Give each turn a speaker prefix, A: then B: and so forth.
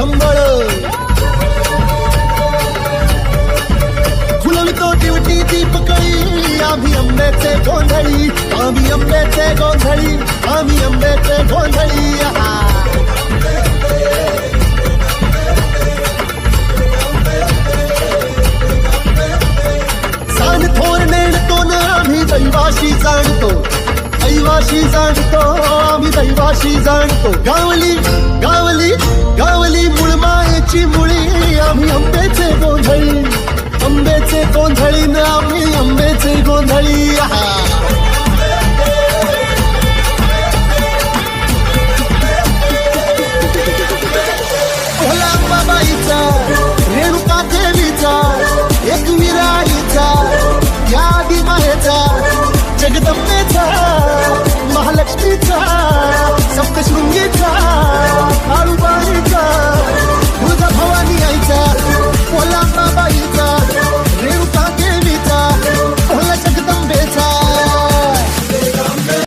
A: झंबळ फुलवितो दिवटी दीपकळी आम्ही आंब्याचे गोंधळी आम्ही आंब्याचे गोंधळी आम्ही आंब्याचे गोंधळी सान थोर नेणतो ना आम्ही दैवाशी जाणतो दैवाशी जाणतो आम्ही दैवाशी जाणतो गावली गावली गावली मुळमायेची मुळी आम्ही आंब्याचे गोंधळी आंब्याचे गोंधळी ना आम्ही आंब्याचे गोंधळी भोला बाबाईचा रेणुका देवीचा एक विराईचा या आदिमायेचा जगदंबेचा महालक्ष्मीचा